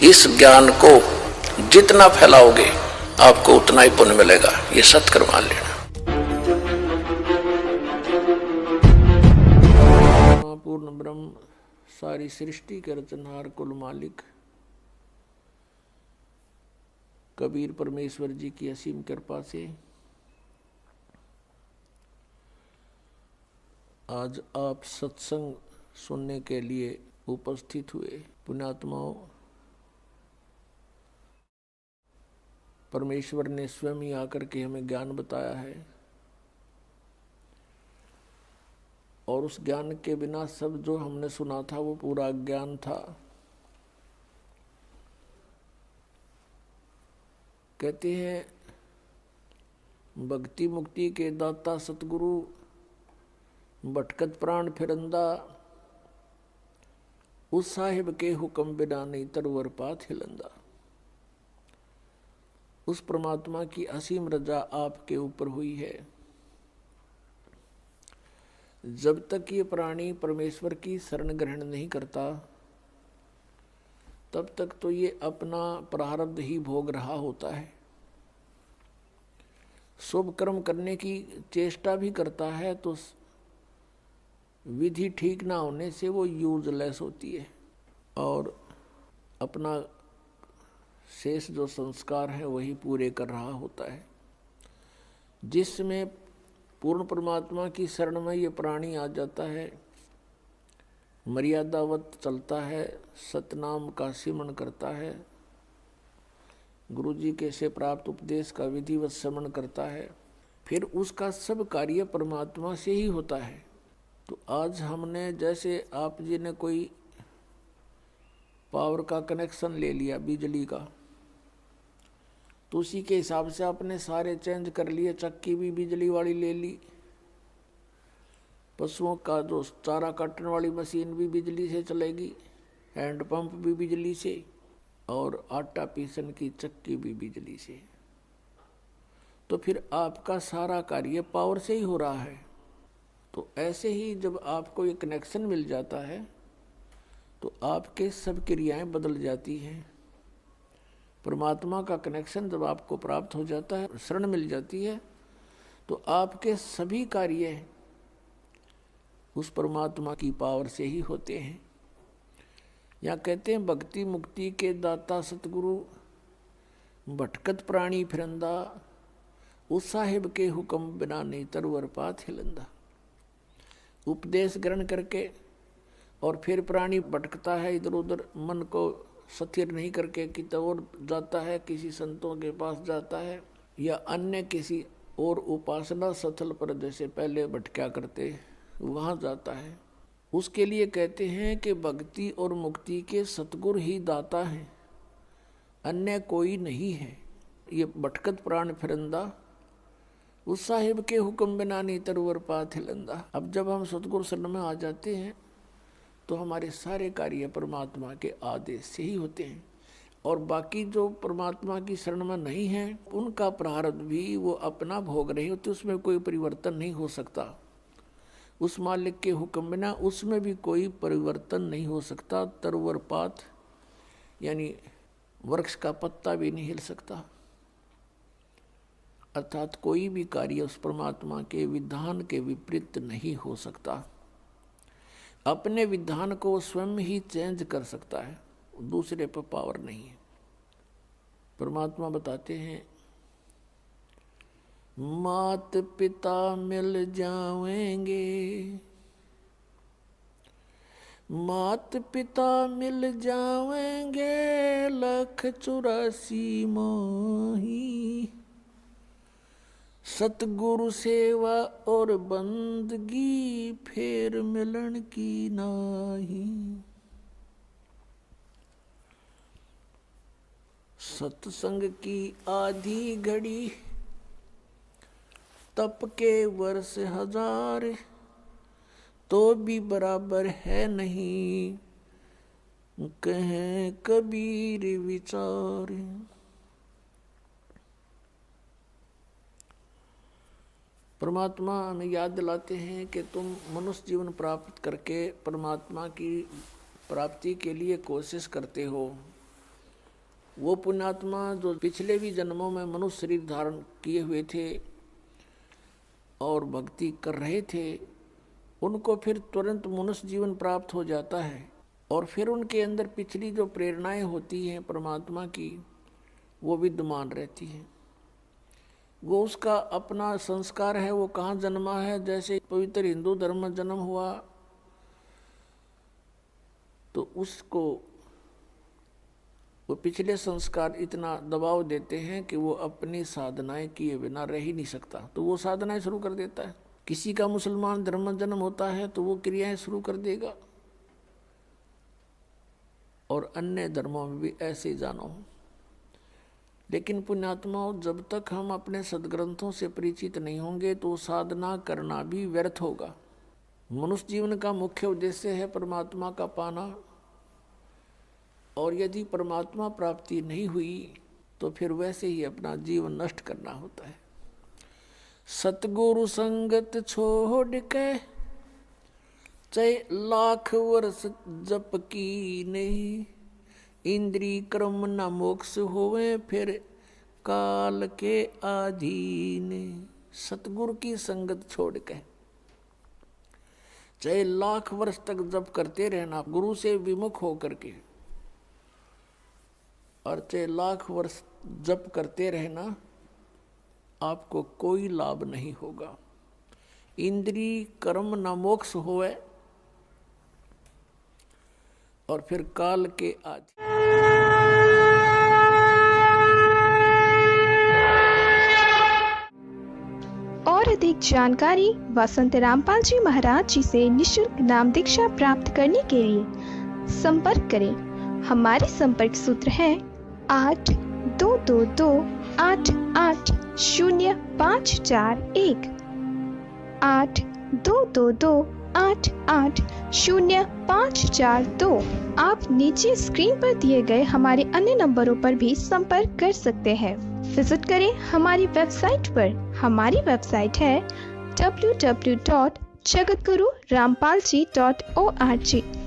इस ज्ञान को जितना फैलाओगे आपको उतना ही पुण्य मिलेगा, ये सत्कर मान लेना। पूर्ण ब्रह्म सारी सृष्टि के रचनहार कुल मालिक कबीर परमेश्वर जी की असीम कृपा से आज आप सत्संग सुनने के लिए उपस्थित हुए। पुण्यात्माओं, परमेश्वर ने स्वयं ही आकर के हमें ज्ञान बताया है और उस ज्ञान के बिना सब जो हमने सुना था वो पूरा ज्ञान था। कहते हैं भक्ति मुक्ति के दाता सतगुरु भटकत प्राण फिरंदा, उस साहिब के हुक्म बिना नहीं तरवर पात हिलंदा। उस परमात्मा की असीम रजा आपके ऊपर हुई है। जब तक ये प्राणी परमेश्वर की शरण ग्रहण नहीं करता तब तक तो ये अपना प्रारब्ध ही भोग रहा होता है। शुभ कर्म करने की चेष्टा भी करता है तो विधि ठीक ना होने से वो यूजलेस होती है और अपना शेष जो संस्कार है वही पूरे कर रहा होता है। जिसमें पूर्ण परमात्मा की शरण में ये प्राणी आ जाता है, मर्यादावत चलता है, सतनाम का सिमरण करता है, गुरु जी के से प्राप्त उपदेश का विधिवत श्रवण करता है, फिर उसका सब कार्य परमात्मा से ही होता है। तो आज हमने जैसे आप जी ने कोई पावर का कनेक्शन ले लिया बिजली का, तो उसी के हिसाब से आपने सारे चेंज कर लिए। चक्की भी बिजली वाली ले ली, पशुओं का जो चारा काटने वाली मशीन भी बिजली से चलेगी, हैंड पंप भी बिजली से और आटा पीसन की चक्की भी बिजली से। तो फिर आपका सारा कार्य पावर से ही हो रहा है। तो ऐसे ही जब आपको ये कनेक्शन मिल जाता है तो आपके सब क्रियाएं बदल जाती हैं। परमात्मा का कनेक्शन जब आपको प्राप्त हो जाता है, शरण मिल जाती है, तो आपके सभी कार्य उस परमात्मा की पावर से ही होते हैं। या कहते हैं भक्ति मुक्ति के दाता सतगुरु भटकत प्राणी फिरंदा, उस साहिब के हुक्म बिना नहीं तरवर पात हिलंदा। उपदेश ग्रहण करके और फिर प्राणी भटकता है इधर उधर, मन को स्थिर नहीं करके कितना और जाता है, किसी संतों के पास जाता है या अन्य किसी और उपासना स्थल पर जैसे पहले भटका करते वहाँ जाता है। उसके लिए कहते हैं कि भक्ति और मुक्ति के सतगुरु ही दाता हैं, अन्य कोई नहीं है। ये भटकत प्राण फिरंदा, उस साहिब के हुक्म बिना नहीं तरवर पात हिलंदा। अब जब हम सतगुरु शरण में आ जाते हैं तो हमारे सारे कार्य परमात्मा के आदेश से ही होते हैं और बाकी जो परमात्मा की शरण में नहीं है उनका प्रारब्ध भी वो अपना भोग रहे होते, उसमें कोई परिवर्तन नहीं हो सकता। उस मालिक के हुक्म बिना उसमें भी कोई परिवर्तन नहीं हो सकता। तरवर पात यानी वृक्ष का पत्ता भी नहीं हिल सकता। अर्थात कोई भी कार्य उस परमात्मा के विधान के विपरीत नहीं हो सकता। अपने विधान को स्वयं ही चेंज कर सकता है, दूसरे पर पावर नहीं है। परमात्मा बताते हैं मात पिता मिल जाएंगे, मात पिता मिल जाएंगे, 184 माही, सतगुरु सेवा और बंदगी फेर मिलन की नाही। सत्संग की आधी घड़ी तप के वर्ष 1000, तो भी बराबर है नहीं, कहें कबीर विचार। परमात्मा हमें याद दिलाते हैं कि तुम मनुष्य जीवन प्राप्त करके परमात्मा की प्राप्ति के लिए कोशिश करते हो, वो पुण्यात्मा जो पिछले भी जन्मों में मनुष्य शरीर धारण किए हुए थे और भक्ति कर रहे थे, उनको फिर तुरंत मनुष्य जीवन प्राप्त हो जाता है और फिर उनके अंदर पिछली जो प्रेरणाएं होती हैं परमात्मा की वो विद्यमान रहती हैं। वो उसका अपना संस्कार है, वो कहाँ जन्मा है। जैसे पवित्र हिंदू धर्म में जन्म हुआ तो उसको वो पिछले संस्कार इतना दबाव देते हैं कि वो अपनी साधनाएं किए बिना रह ही नहीं सकता, तो वो साधनाएं शुरू कर देता है। किसी का मुसलमान धर्म में जन्म होता है तो वो क्रियाएं शुरू कर देगा, और अन्य धर्मों में भी ऐसे ही जानो। लेकिन पुण्यात्माओं, जब तक हम अपने सदग्रंथों से परिचित नहीं होंगे तो साधना करना भी व्यर्थ होगा। मनुष्य जीवन का मुख्य उद्देश्य है परमात्मा का पाना, और यदि परमात्मा प्राप्ति नहीं हुई तो फिर वैसे ही अपना जीवन नष्ट करना होता है। सतगुरु संगत छोड़ के चाहे लाख वर्ष जप की नहीं, इंद्री कर्म न मोक्ष होवे फिर काल के अधीन। सतगुरु की संगत छोड़ के चाहे लाख वर्ष तक जप करते रहना गुरु से विमुख होकर के, और चाहे लाख वर्ष जप करते रहना, आपको कोई लाभ नहीं होगा। इंद्री कर्म न मोक्ष होवे और फिर काल के आदि। और अधिक जानकारी व संत रामपाल जी महाराज जी से निःशुल्क नाम दीक्षा प्राप्त करने के लिए संपर्क करें। हमारे संपर्क सूत्र है 8222880541 8222880542। आप नीचे स्क्रीन पर दिए गए हमारे अन्य नंबरों पर भी संपर्क कर सकते हैं। विजिट करें हमारी वेबसाइट पर। हमारी वेबसाइट है www.jagatgururampalji.org।